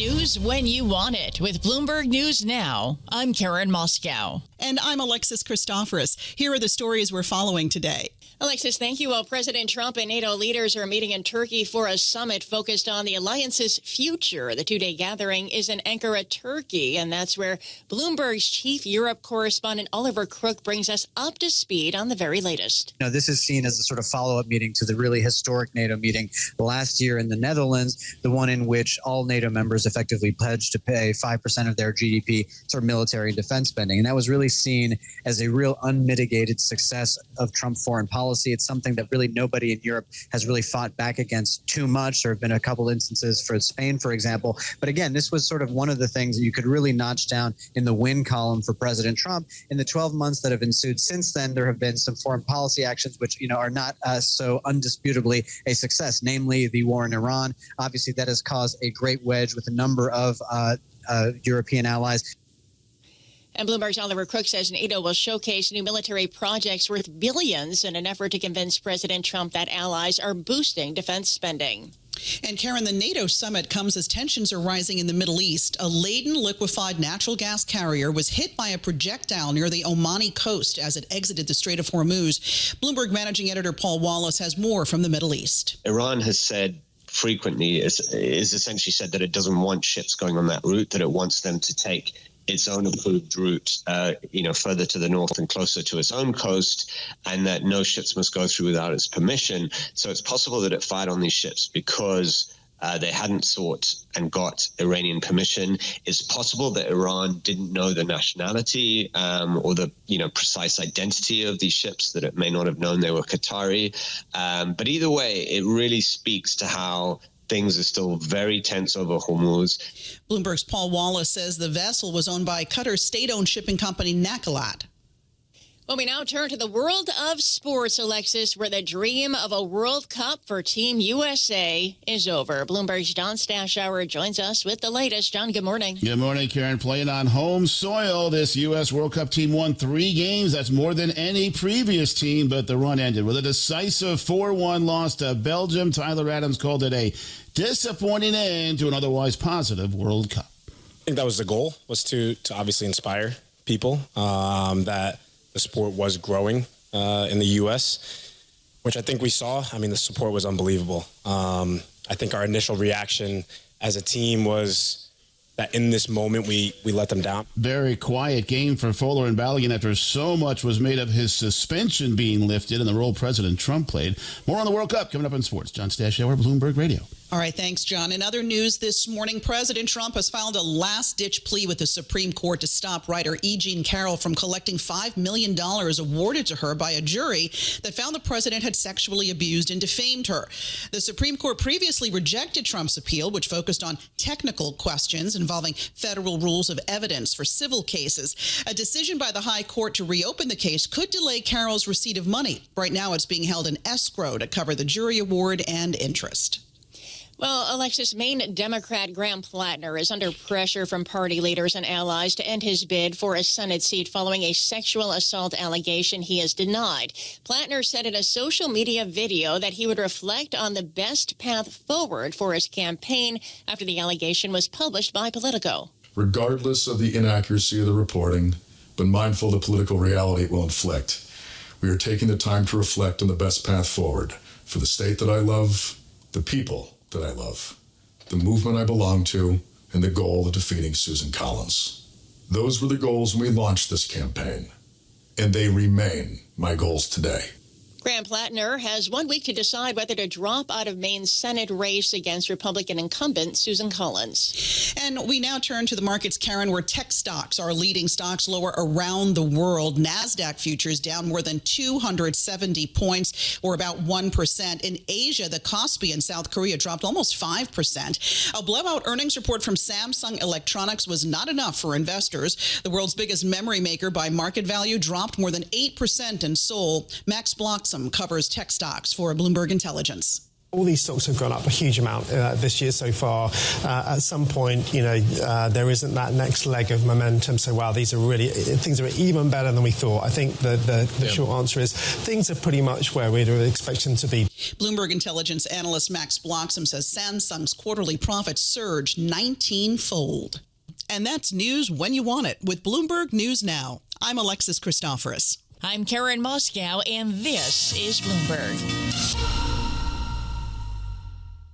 News when you want it with Bloomberg News Now. I'm Karen Moscow. And I'm Alexis Christoforous. Here are the stories we're following today. Alexis, thank you. Well, President Trump and NATO leaders are meeting in Turkey for a summit focused on the alliance's future. The two-day gathering is in Ankara, Turkey, and that's where Bloomberg's chief Europe correspondent Oliver Crook brings us up to speed on the very latest. This is seen as a sort of follow-up meeting to the really historic NATO meeting last year in the Netherlands, the one in which all NATO members effectively pledged to pay 5% of their GDP for military and defense spending. And that was really seen as a real unmitigated success of Trump foreign policy. It's something that really nobody in Europe has really fought back against too much. There have been a couple instances for Spain, for example. But again, this was sort of one of the things that you could really notch down in the win column for President Trump. In the 12 months that have ensued since then, there have been some foreign policy actions which, are not so undisputably a success, namely the war in Iran. Obviously, that has caused a great wedge with a number of European allies. And Bloomberg's Oliver Crook says NATO will showcase new military projects worth billions in an effort to convince President Trump that allies are boosting defense spending. And Karen, the NATO summit comes as tensions are rising in the Middle East. A laden liquefied natural gas carrier was hit by a projectile near the Omani coast as it exited the Strait of Hormuz. Bloomberg managing editor Paul Wallace has more from the Middle East. Iran has said frequently, is essentially said that it doesn't want ships going on that route, that it wants them to take its own approved route, further to the north and closer to its own coast, and that no ships must go through without its permission. So it's possible that it fired on these ships because they hadn't sought and got Iranian permission. It's possible that Iran didn't know the nationality or the precise identity of these ships, that it may not have known they were Qatari. But either way, it really speaks to how things are still very tense over Hormuz. Bloomberg's Paul Wallace says the vessel was owned by Qatar's state-owned shipping company Nakilat. Well, we now turn to the world of sports, Alexis, where the dream of a World Cup for Team USA is over. Bloomberg's John Stashower joins us with the latest. John, good morning. Good morning, Karen. Playing on home soil, this U.S. World Cup team won 3 games. That's more than any previous team, but the run ended with a decisive 4-1 loss to Belgium. Tyler Adams called it a disappointing end to an otherwise positive World Cup. I think that was the goal, was to obviously inspire people that the sport was growing in the U.S., which I think we saw. I mean, the support was unbelievable. I think our initial reaction as a team was that in this moment we let them down. Very quiet game for Fuller and Balogun after so much was made of his suspension being lifted and the role President Trump played. More on the World Cup coming up in sports. John Stashower, Bloomberg Radio. All right, thanks, John. In other news this morning, President Trump has filed a last-ditch plea with the Supreme Court to stop writer E. Jean Carroll from collecting $5 million awarded to her by a jury that found the president had sexually abused and defamed her. The Supreme Court previously rejected Trump's appeal, which focused on technical questions involving federal rules of evidence for civil cases. A decision by the High Court to reopen the case could delay Carroll's receipt of money. Right now, it's being held in escrow to cover the jury award and interest. Well, Alexis, Maine Democrat Graham Platner is under pressure from party leaders and allies to end his bid for a Senate seat following a sexual assault allegation he has denied. Platner said in a social media video that he would reflect on the best path forward for his campaign after the allegation was published by Politico. Regardless of the inaccuracy of the reporting, but mindful of the political reality it will inflict, we are taking the time to reflect on the best path forward for the state that I love, the people that I love, the movement I belong to, and the goal of defeating Susan Collins. Those were the goals when we launched this campaign, and they remain my goals today. Graham Platner has 1 week to decide whether to drop out of Maine's Senate race against Republican incumbent Susan Collins. And we now turn to the markets, Karen, where tech stocks are leading. Stocks lower around the world. NASDAQ futures down more than 270 points, or about 1%. In Asia, the Kospi in South Korea dropped almost 5%. A blowout earnings report from Samsung Electronics was not enough for investors. The world's biggest memory maker by market value dropped more than 8% in Seoul. Max Bloxham covers tech stocks for Bloomberg Intelligence. All these stocks have gone up a huge amount this year so far. At some point, there isn't that next leg of momentum. So, wow, things are even better than we thought. I think the short answer is things are pretty much where we'd expect them to be. Bloomberg intelligence analyst Max Bloxham says Samsung's quarterly profits surged 19-fold. And that's news when you want it with Bloomberg News Now. I'm Alexis Christoforous. I'm Karen Moscow, and this is Bloomberg.